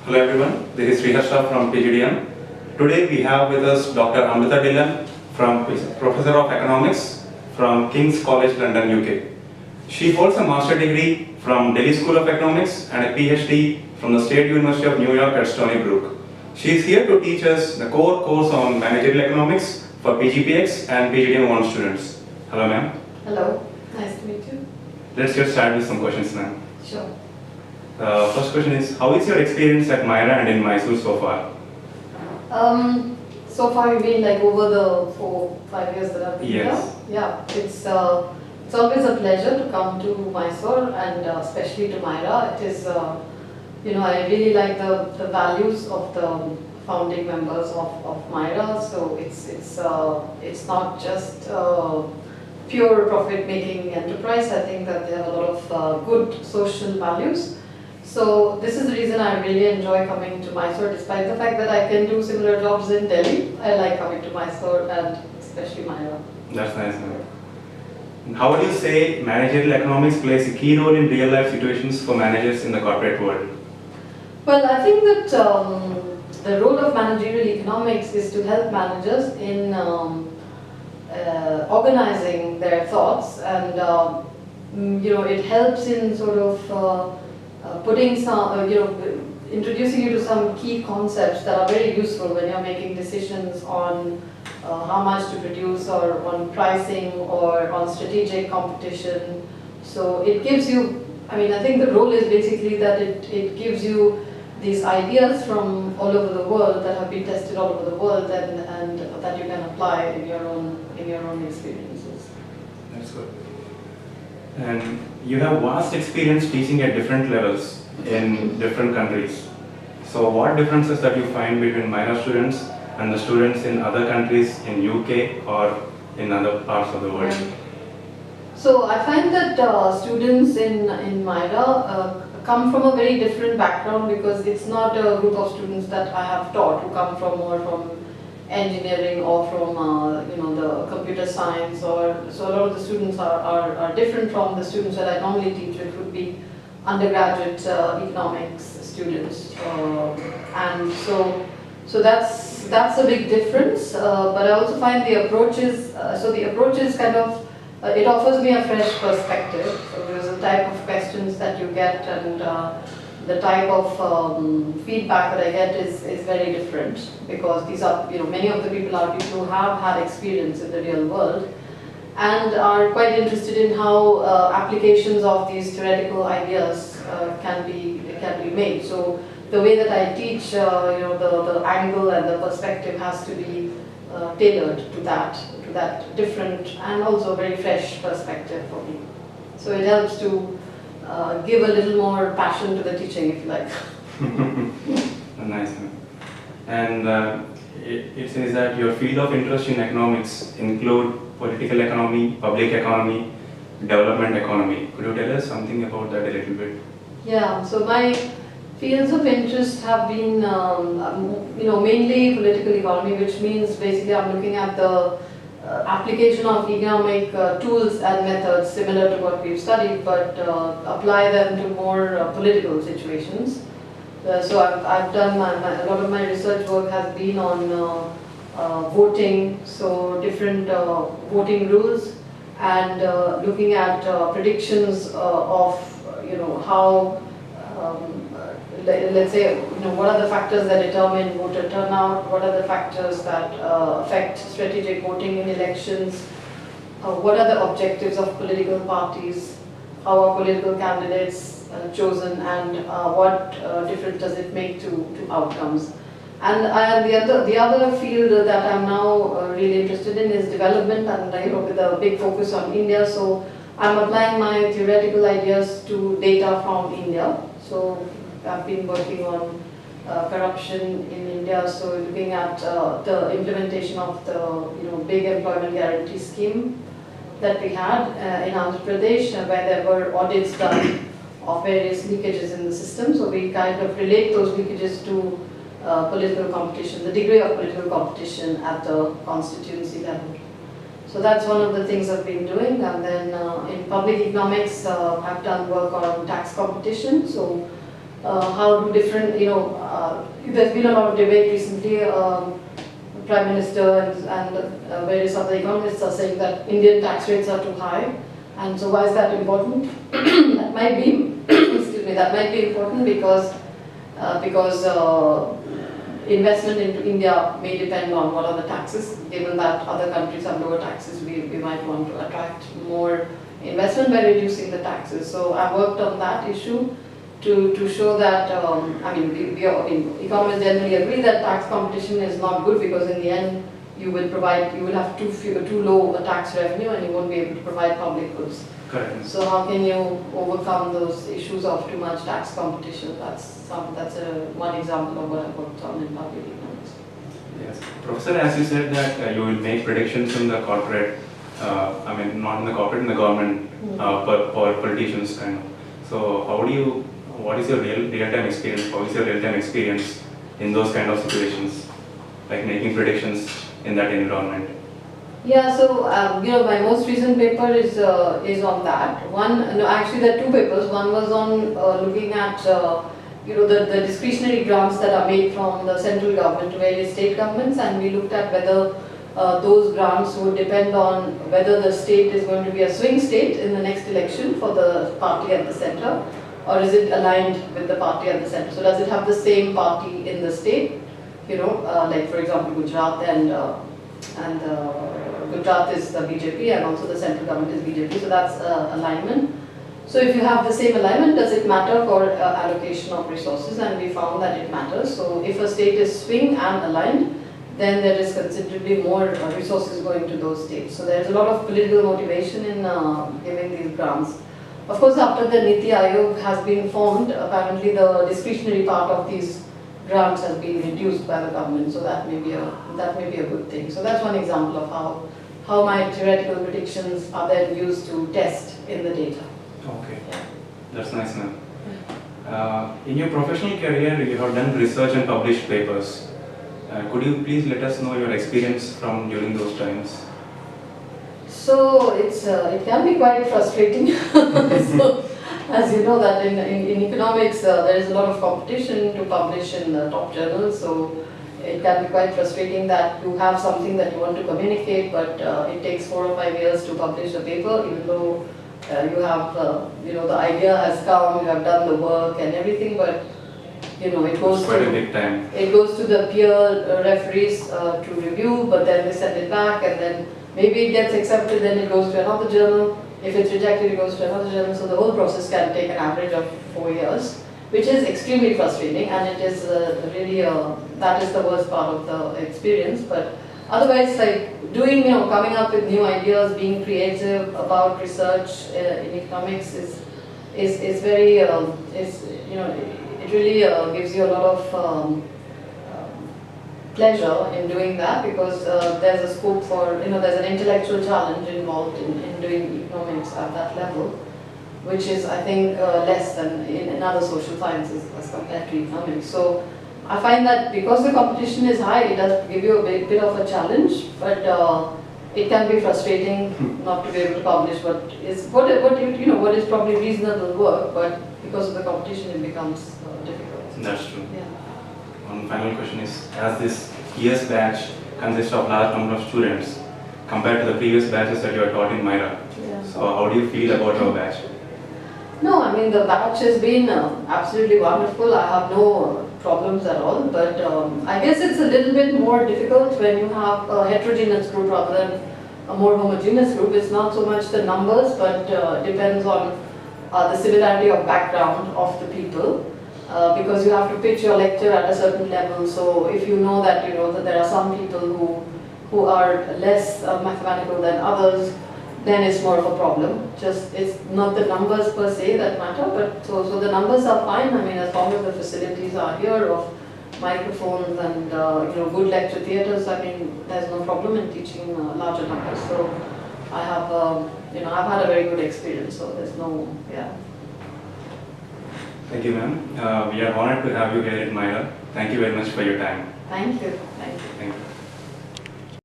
Hello everyone, this is Sriharsha from PGDM. Today we have with us Dr. Amrita Dhillon, Professor of Economics from King's College London, UK. She holds a master's degree from Delhi School of Economics and a PhD from the State University of New York at Stony, Brook. She is here to teach us the core course on managerial economics for PGPX and PGDM1 students. Hello ma'am. Hello, nice to meet you. Let's get started with some questions ma'am. Sure. First question is, how is your experience at MYRA and in Mysore so far? So far you've been like over the 4-5 years that I've been Yes. here. Yeah, it's always a pleasure to come to Mysore and especially to MYRA. It is, I really like the values of the founding members of MYRA. So it's not just pure profit-making enterprise. I think that they have a lot of good social values. So this is the reason I really enjoy coming to Mysore, despite the fact that I can do similar jobs in Delhi. I like coming to Mysore and especially MYRA. That's nice. And how would you say managerial economics plays a key role in real-life situations for managers in the corporate world? Well, I think that the role of managerial economics is to help managers in organizing their thoughts, and it helps in sort of putting some, introducing you to some key concepts that are very useful when you're making decisions on how much to produce, or on pricing, or on strategic competition. So it gives you, I think the role is basically that it gives you these ideas from all over the world that have been tested all over the world, and that you can apply in your own experiences. That's good. And you have vast experience teaching at different levels in different countries. So what differences that you find between MYRA students and the students in other countries in UK or in other parts of the world? So I find that students in MYRA come from a very different background, because it's not a group of students that I have taught who come from more from engineering or from the computer science, so a lot of the students are different from the students that I normally teach, which would be undergraduate economics students, and so that's a big difference. But I also find the approaches, kind of it offers me a fresh perspective. So there's a type of questions that you get, and the type of feedback that I get is very different, because these are, many of the people are people who have had experience in the real world and are quite interested in how applications of these theoretical ideas can be made. So the way that I teach, the angle and the perspective has to be tailored to that different and also very fresh perspective for me. So it helps to give a little more passion to the teaching, if you like. Nice. And it says that your field of interest in economics include political economy, public economy, development economy. Could you tell us something about that a little bit? Yeah, so my fields of interest have been, mainly political economy, which means basically I'm looking at the application of economic tools and methods similar to what we've studied, but apply them to more political situations. So I've done a lot of my research work has been on voting, so different voting rules, and looking at predictions of how, let's say, what are the factors that determine voter turnout, what are the factors that affect strategic voting in elections, what are the objectives of political parties, how are political candidates chosen, and what difference does it make to outcomes. And the other field that I'm now really interested in is development, and with a big focus on India. So I'm applying my theoretical ideas to data from India. So I've been working on corruption in India, so looking at the implementation of the big employment guarantee scheme that we had in Andhra Pradesh, where there were audits done of various leakages in the system. So we kind of relate those leakages to political competition, the degree of political competition at the constituency level. So that's one of the things I've been doing. And then in public economics, I've done work on tax competition. So how do different, there's been a lot of debate recently. Prime Minister and various other economists are saying that Indian tax rates are too high, and so why is that important? That might be, excuse me, that might be important because investment into India may depend on what are the taxes. Given that other countries have lower taxes, we might want to attract more investment by reducing the taxes. So I worked on that issue to show that, economists generally agree that tax competition is not good, because in the end you will have too low a tax revenue and you won't be able to provide public goods. Correct. So how can you overcome those issues of too much tax competition? That's one example of what I worked on in public economics. Yes, Professor, as you said that you will make predictions in the corporate, not in the corporate, in the government, for politicians kind of. So what is your real-time experience? How is your real-time experience in those kind of situations, like making predictions in that environment? Yeah, so my most recent paper is on that. Actually there are two papers. One was on looking at the discretionary grants that are made from the central government to various state governments, and we looked at whether those grants would depend on whether the state is going to be a swing state in the next election for the party at the center, or is it aligned with the party at the center? So does it have the same party in the state? Like for example Gujarat and Gujarat is the BJP, and also the central government is BJP, so that's alignment. So if you have the same alignment, does it matter for allocation of resources? And we found that it matters. So if a state is swing and aligned, then there is considerably more resources going to those states. So there is a lot of political motivation in giving these grants. Of course, after the Niti Aayog has been formed, apparently the discretionary part of these grants has been reduced by the government, so that may be a good thing. So that's one example of how my theoretical predictions are then used to test in the data. Okay, yeah. That's nice, ma'am. In your professional career, you have done research and published papers. Could you please let us know your experience from during those times? So it can be quite frustrating. So, as you know that in economics there is a lot of competition to publish in the top journals, so it can be quite frustrating that you have something that you want to communicate, but it takes 4 or 5 years to publish a paper, even though you have the idea has come, you have done the work and everything, but it goes quite a big time. It goes to the peer referees to review, but then they send it back, and then maybe it gets accepted, then it goes to another journal. If it's rejected, it goes to another journal. So the whole process can take an average of 4 years, which is extremely frustrating, and it is really that is the worst part of the experience. But otherwise, like doing, coming up with new ideas, being creative about research in economics is very it really gives you a lot of pleasure in doing that, because there's a scope for, there's an intellectual challenge involved in doing economics at that level, which is, I think, less than in other social sciences as compared to economics. So I find that because the competition is high, it does give you a bit of a challenge, but it can be frustrating not to be able to publish what is probably reasonable work, but because of the competition it becomes difficult. That's true. Yeah. One final question is, as this year's batch consists of large number of students compared to the previous batches that you are taught in MYRA, so how do you feel about your batch? No, I mean the batch has been absolutely wonderful. I have no problems at all, but I guess it's a little bit more difficult when you have a heterogeneous group rather than a more homogeneous group. It's not so much the numbers, but depends on the similarity of background of the people. Because you have to pitch your lecture at a certain level. So if you know that that there are some people who are less mathematical than others, then it's more of a problem. Just it's not the numbers per se that matter, but so the numbers are fine. I mean, as long as the facilities are here of microphones and good lecture theatres, I mean, there's no problem in teaching larger numbers. So I have I've had a very good experience. So there's no Thank you, ma'am. We are honored to have you here in MYRA. Thank you very much for your time. Thank you.